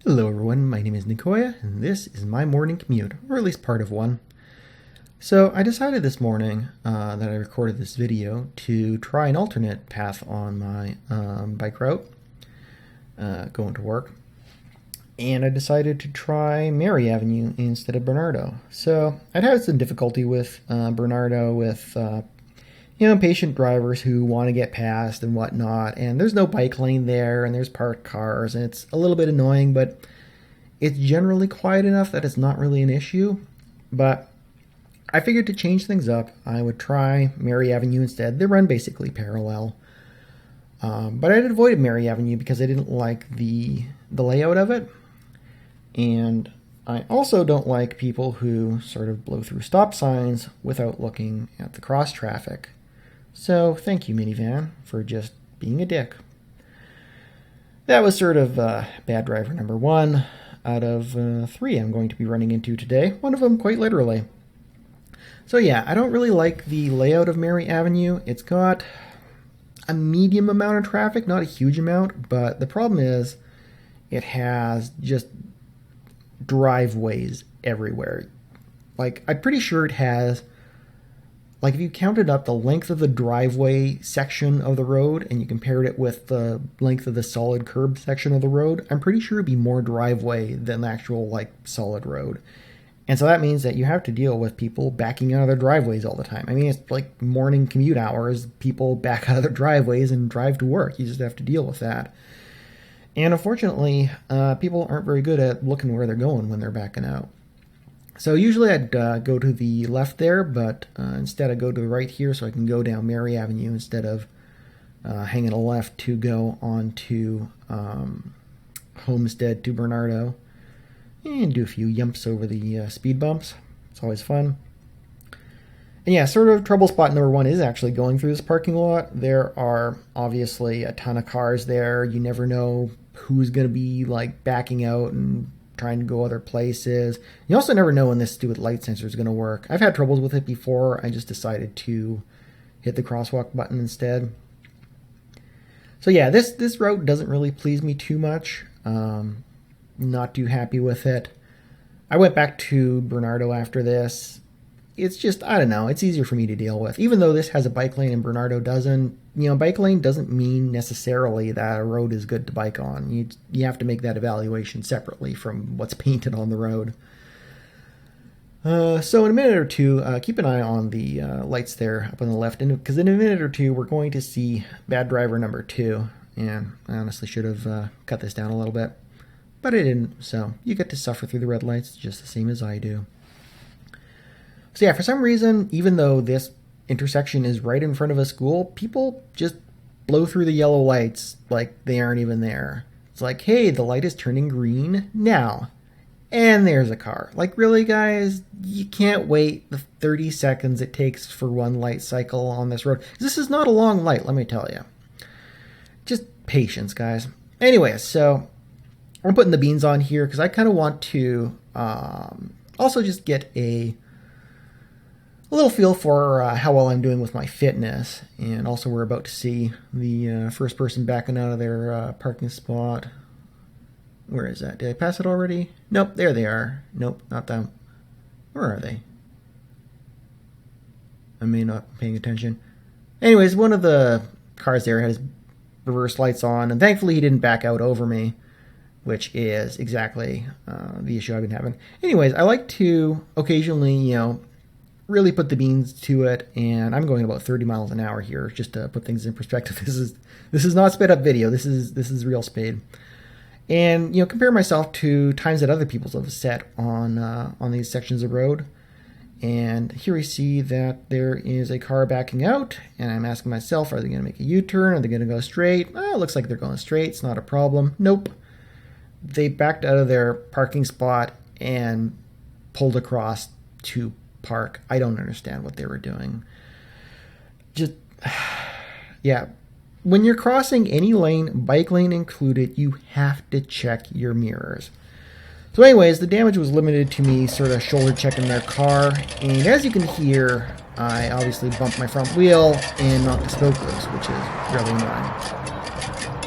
Hello everyone, my name is Nikoya, and this is my morning commute, or at least part of one. So I decided this morning that I recorded this video to try an alternate path on my bike route going to work. And I decided to try Mary Avenue instead of Bernardo. So I'd had some difficulty with Bernardo with impatient drivers who want to get past and whatnot, and there's no bike lane there, and there's parked cars, and it's a little bit annoying, but it's generally quiet enough that it's not really an issue. But I figured to change things up, I would try Mary Avenue instead. They run basically parallel. But I had avoided Mary Avenue because I didn't like the layout of it. And I also don't like people who sort of blow through stop signs without looking at the cross traffic. So thank you, minivan, for just being a dick. That was sort of bad driver number one out of three I'm going to be running into today. One of them quite literally. So yeah, I don't really like the layout of Mary Avenue. It's got a medium amount of traffic, not a huge amount, but the problem is it has just driveways everywhere. Like, I'm pretty sure it has, like, if you counted up the length of the driveway section of the road and you compared it with the length of the solid curb section of the road, I'm pretty sure it'd be more driveway than the actual, like, solid road. And so that means that you have to deal with people backing out of their driveways all the time. I mean, it's like morning commute hours. People back out of their driveways and drive to work. You just have to deal with that. And unfortunately, people aren't very good at looking where they're going when they're backing out. So usually I'd go to the left there, but instead I go to the right here so I can go down Mary Avenue instead of hanging a left to go on to Homestead to Bernardo. And do a few yumps over the speed bumps. It's always fun. And yeah, sort of trouble spot number one is actually going through this parking lot. There are obviously a ton of cars there. You never know who's going to be like backing out and trying to go other places. You also never know when this stupid light sensor is going to work. I've had troubles with it before. I just decided to hit the crosswalk button instead. So yeah, this route doesn't really please me too much. Not too happy with it. I went back to Bernardo after this. It's just, I don't know, it's easier for me to deal with. Even though this has a bike lane and Bernardo doesn't, bike lane doesn't mean necessarily that a road is good to bike on. You have to make that evaluation separately from what's painted on the road. So in a minute or two, keep an eye on the lights there up on the left, because in a minute or two we're going to see bad driver number 2. And I honestly should have cut this down a little bit. But I didn't, so you get to suffer through the red lights just the same as I do. So yeah, for some reason, even though this intersection is right in front of a school, people just blow through the yellow lights like they aren't even there. It's like, hey, the light is turning green now. And there's a car. Like, really, guys? You can't wait the 30 seconds it takes for one light cycle on this road. This is not a long light, let me tell you. Just patience, guys. Anyway, so I'm putting the beans on here because I kind of want to also just get a little feel for how well I'm doing with my fitness. And also we're about to see the first person backing out of their parking spot. Where is that? Did I pass it already? Nope, there they are. Nope, not them. Where are they? I may not be paying attention. Anyways, one of the cars there has reverse lights on, and thankfully he didn't back out over me, which is exactly the issue I've been having. Anyways, I like to occasionally, really put the beans to it, and I'm going about 30 miles an hour here, just to put things in perspective. This is not sped up video. This is real speed. And, compare myself to times that other people have set on these sections of road. And here we see that there is a car backing out, and I'm asking myself, are they going to make a U-turn? Are they going to go straight? Oh, it looks like they're going straight. It's not a problem. Nope. They backed out of their parking spot and pulled across to park. I don't understand what they were doing. Just, yeah. When you're crossing any lane, bike lane included, you have to check your mirrors. So anyways, the damage was limited to me sort of shoulder checking their car. And as you can hear, I obviously bumped my front wheel and knocked the spoke loose, which is really annoying.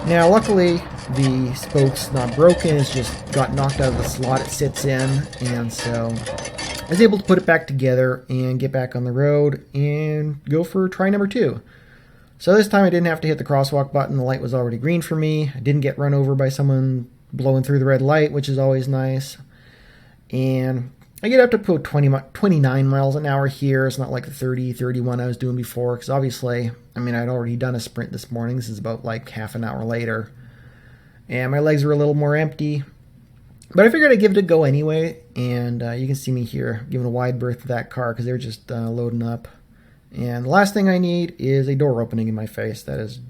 Now, luckily, the spoke's not broken. It's just got knocked out of the slot it sits in, and so I was able to put it back together and get back on the road and go for try number 2. So this time I didn't have to hit the crosswalk button. The light was already green for me. I didn't get run over by someone blowing through the red light, which is always nice. And I get up to about 29 miles an hour here. It's not like the 30, 31 I was doing before, because obviously, I mean, I'd already done a sprint this morning. This is about like half an hour later. And my legs were a little more empty. But I figured I'd give it a go anyway. And you can see me here giving a wide berth to that car because they're just loading up. And the last thing I need is a door opening in my face. That is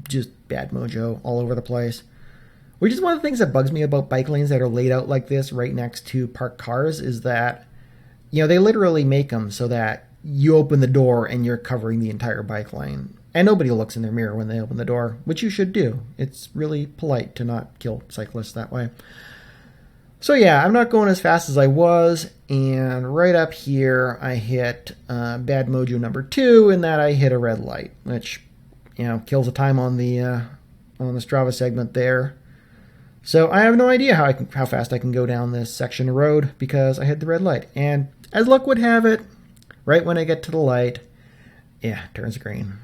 just bad mojo all over the place. Which is one of the things that bugs me about bike lanes that are laid out like this right next to parked cars is that, you know, they literally make them so that you open the door and you're covering the entire bike lane. And nobody looks in their mirror when they open the door, which you should do. It's really polite to not kill cyclists that way. So yeah, I'm not going as fast as I was, and right up here I hit bad mojo number 2, in that I hit a red light, which, you know, kills the time on the Strava segment there. So I have no idea how fast I can go down this section of road because I hit the red light. And as luck would have it, right when I get to the light, yeah, it turns green.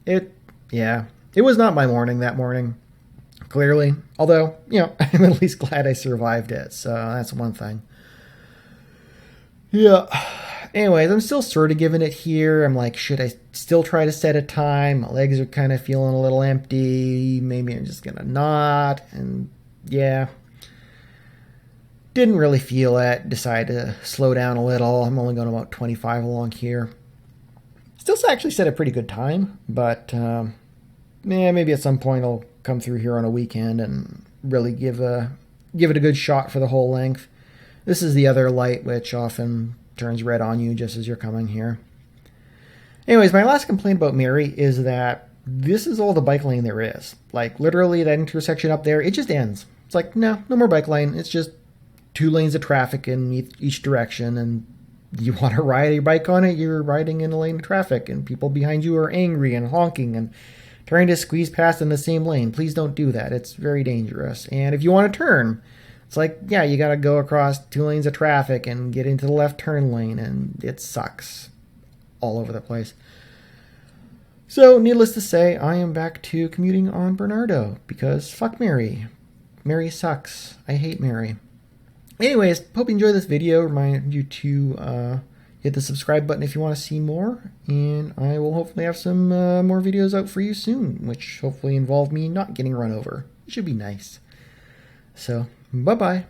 It was not my morning that morning. Clearly. Although, you know, I'm at least glad I survived it. So that's one thing. Yeah. Anyways, I'm still sort of giving it here. I'm like, should I still try to set a time? My legs are kind of feeling a little empty. Maybe I'm just going to not. And yeah. Didn't really feel it. Decided to slow down a little. I'm only going about 25 along here. Still actually set a pretty good time. But maybe at some point I'll come through here on a weekend and really give it a good shot for the whole length. This is the other light, which often turns red on you just as you're coming here. Anyways, my last complaint about Mary is that this is all the bike lane there is. Like, literally, that intersection up there, it just ends. It's like, no more bike lane. It's just 2 lanes of traffic in each direction, and you want to ride your bike on it, you're riding in a lane of traffic, and people behind you are angry and honking and trying to squeeze past in the same lane. Please don't do that. It's very dangerous. And if you want to turn, it's like, yeah, you got to go across 2 lanes of traffic and get into the left turn lane, and it sucks all over the place. So, needless to say, I am back to commuting on Bernardo, because fuck Mary. Mary sucks. I hate Mary. Anyways, hope you enjoyed this video. Remind you to hit the subscribe button if you want to see more, and I will hopefully have some more videos out for you soon, which hopefully involve me not getting run over. It should be nice. So, bye-bye.